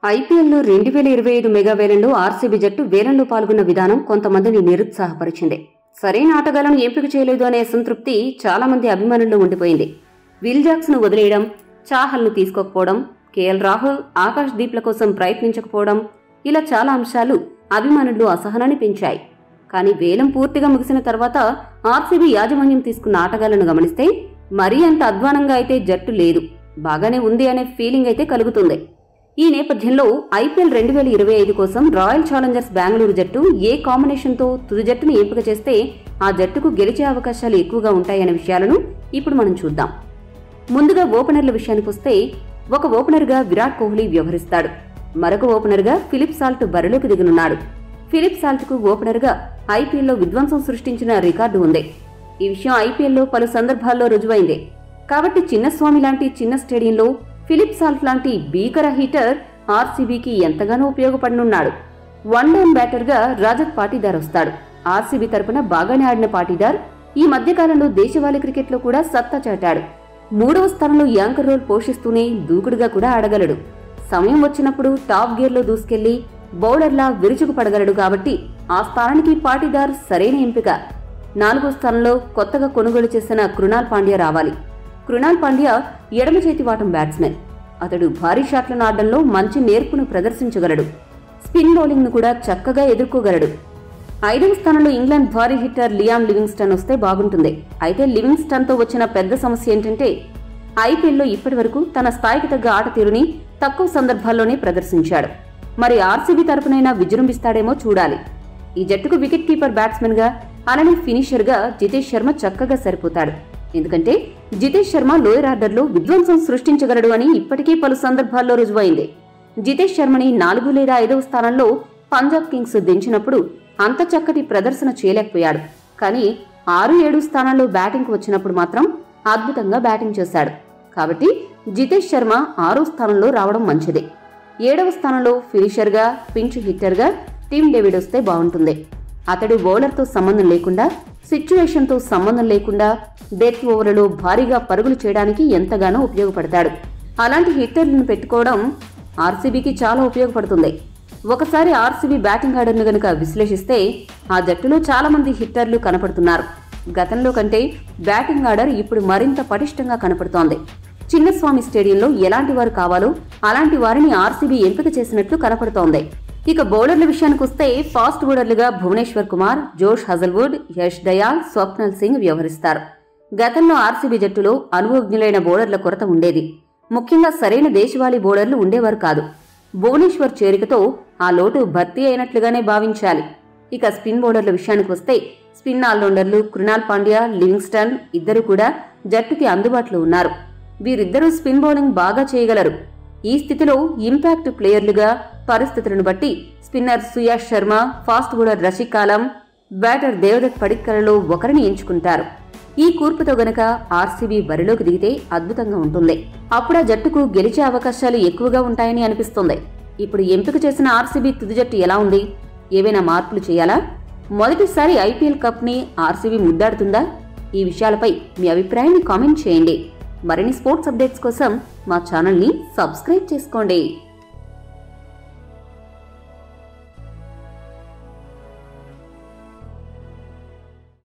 ఐపీఎల్లో 2025 మెగా వేలంలో ఆర్సీబీ జట్టు వేలంలో పాల్గొన్న విధానం కొంతమందిని నిరుత్సాహపరిచింది. సరైన ఆటగాళ్లను ఎంపిక చేయలేదు అనే అసంతృప్తి చాలా మంది అభిమానుల్లో ఉండిపోయింది. విల్ జాక్స్ ను వదిలేయడం, చాహల్ ను తీసుకోకపోవడం, కేఎల్ రాహుల్, ఆకాష్ దీప్ల కోసం ప్రయత్నించకపోవడం, ఇలా చాలా అంశాలు అభిమానుల్లో అసహనాన్ని పెంచాయి. కానీ వేలం పూర్తిగా ముగిసిన తర్వాత ఆర్సీబీ యాజమాన్యం తీసుకున్న ఆటగాళ్లను గమనిస్తే మరీ అంత అధ్వానంగా అయితే జట్టు లేదు, బాగానే ఉంది అనే ఫీలింగ్ అయితే కలుగుతుంది. ఈ నేపథ్యంలో ఐపీఎల్ 2025 కోసం రాయల్ ఛాలెంజర్స్ బెంగళూరు జట్టు ఏ కాంబినేషన్తో తుది జట్టును ఎంపిక చేస్తే ఆ జట్టుకు గెలిచే అవకాశాలు ఎక్కువగా ఉంటాయనే విషయాలను ఇప్పుడు మనం చూద్దాం. ముందుగా ఓపెనర్ల విషయానికొస్తే ఒక ఓపెనర్గా విరాట్ కోహ్లీ వ్యవహరిస్తాడు. మరొక ఓపెనర్గా ఫిలిప్ సాల్ట్ బరిలోకి దిగనున్నాడు. ఫిలిప్ సాల్ట్కు ఓపెనర్గా ఐపీఎల్లో విధ్వంసం సృష్టించిన రికార్డు ఉంది. ఈ విషయం ఐపీఎల్లో పలు సందర్భాల్లో రుజువైంది. కాబట్టి చిన్నస్వామి లాంటి చిన్న స్టేడియంలో ఫిలిప్ సాల్ట్ లాంటి భీకర హీటర్ ఆర్సీబీకి ఎంతగానో ఉపయోగపడనున్నాడు. వన్ డౌన్ బ్యాటర్గా రాజత్ పాటీదార్ వస్తాడు. ఆర్సీబీ తరపున బాగానే ఆడిన పాటీదార్ ఈ మధ్యకాలంలో దేశవాళీ క్రికెట్లో కూడా సత్తా చాటాడు. 3వ స్థానంలో యాంకర్ రోల్ పోషిస్తూనే దూకుడుగా కూడా ఆడగలడు. సమయం వచ్చినప్పుడు టాప్ గేర్లో దూసుకెళ్లి బౌలర్లా విరుచుకు పడగలడు. కాబట్టి ఆ స్థానానికి పాటీదార్ సరైన ఎంపిక. 4వ స్థానంలో కొత్తగా కొనుగోలు చేసిన కృణాల్ పాండ్యా రావాలి. కృణాల్ పాండ్యా ఎడమ చేతి వాటం బ్యాట్స్మెన్. అతడు భారీ షాట్లను ఆడడంలో మంచి నేర్పును ప్రదర్శించగలడు. స్పిన్ బౌలింగ్ ను కూడా చక్కగా ఎదుర్కోగలడు. 5వ స్థానంలో ఇంగ్లాండ్ భారీ హిట్టర్ లియామ్ లివింగ్స్టన్ వస్తే బాగుంటుంది. అయితే లివింగ్స్టన్ తో వచ్చిన పెద్ద సమస్య ఏంటంటే ఐపీఎల్లో ఇప్పటివరకు తన స్థాయికి తగ్గ ఆట తీరుని తక్కువ సందర్భాల్లోనే ప్రదర్శించాడు. మరి ఆర్సీబీ తరపునైనా విజృంభిస్తాడేమో చూడాలి. ఈ జట్టుకు వికెట్ కీపర్ బ్యాట్స్మెన్ గా అలానే ఫినిషర్ గా జితేష్ శర్మ చక్కగా సరిపోతాడు. ఎందుకంటే జితేష్ శర్మ లోయర్ ఆర్డర్లో విధ్వంసం సృష్టించగలడు అని ఇప్పటికీ పలు సందర్భాల్లో రుజువైంది. జితేష్ శర్మని 4 లేదా 5వ స్థానంలో పంజాబ్ కింగ్స్ దించినప్పుడు అంత చక్కటి ప్రదర్శన చేయలేకపోయాడు. కానీ 6, 7 స్థానాల్లో బ్యాటింగ్ వచ్చినప్పుడు మాత్రం అద్భుతంగా బ్యాటింగ్ చేశాడు. కాబట్టి జితేష్ శర్మ 6వ స్థానంలో రావడం మంచిదే. 7వ స్థానంలో ఫినిషర్ గా పించ్ హిట్టర్ గా టీమ్ డేవిడ్ వస్తే బాగుంటుంది. అతడు బౌలర్తో సంబంధం లేకుండా, సిచ్యువేషన్ తో సంబంధం లేకుండా డెత్ ఓవర్లలో భారీగా పరుగులు చేయడానికి ఎంతగానో ఉపయోగపడతాడు. అలాంటి హిట్టర్లను పెట్టుకోవడం ఆర్సీబీకి చాలా ఉపయోగపడుతుంది. ఒకసారి ఆర్సీబీ బ్యాటింగ్ ఆర్డర్ను గనుక విశ్లేషిస్తే ఆ జట్టులో చాలా మంది హిట్టర్లు కనపడుతున్నారు. గతంలో కంటే బ్యాటింగ్ ఆర్డర్ ఇప్పుడు మరింత పటిష్టంగా కనపడుతోంది. చిన్నస్వామి స్టేడియంలో ఎలాంటి వారు కావాలో అలాంటి వారిని ఆర్సీబీ ఎంపిక చేసినట్లు కనపడుతోంది. ఇక బౌలర్ల విషయానికొస్తే ఫాస్ట్ బౌలర్లుగా భువనేశ్వర్ కుమార్, జోష్ హజల్వుడ్, యష్ దయాల్, స్వప్నల్ సింగ్ వ్యవహరిస్తారు. గతంలో ఆర్సీబీ జట్టులో అనుభవజ్ఞులైన బౌలర్ల కొరత ఉండేది. ముఖ్యంగా సరైన దేశవాళీ బౌలర్లు ఉండేవారు కాదు. భువనేశ్వర్ చేరికతో ఆ లోటు భర్తీ అయినట్లుగానే భావించాలి. ఇక స్పిన్ బౌలర్ల విషయానికి వస్తే స్పిన్ ఆల్రౌండర్లు కృణాల్ పాండ్యా, లివింగ్స్టన్ ఇద్దరు కూడా జట్టుకి అందుబాటులో ఉన్నారు. వీరిద్దరూ స్పిన్ బౌలింగ్ బాగా చేయగలరు. ఈ స్థితిలో ఇంపాక్ట్ ప్లేయర్లుగా పరిస్థితులను బట్టి spinner Suyash Sharma, fast bowler Rashid Khan, batter Devdutt పడిక్కలలో ఒకరిని ఎంచుకుంటారు. ఈ కూర్పుతో గనక ఆర్సీబీ బరిలోకి దిగితే అద్భుతంగా ఉంటుంది. అప్పుడా జట్టుకు గెలిచే అవకాశాలు ఎక్కువగా ఉంటాయని అనిపిస్తుంది. ఇప్పుడు ఎంపిక చేసిన ఆర్సీబీ తుది జట్టు ఎలా ఉంది? ఏవైనా మార్పులు చేయాలా? మొదటిసారి ఐపీఎల్ కప్ ని ఆర్సీబీ ముద్దాడుతుందా? ఈ విషయాలపై మీ అభిప్రాయాన్ని కామెంట్ చేయండి. మరిన్ని స్పోర్ట్స్ అప్డేట్స్ కోసం మా ఛానల్ ని సబ్స్క్రైబ్ చేసుకోండి.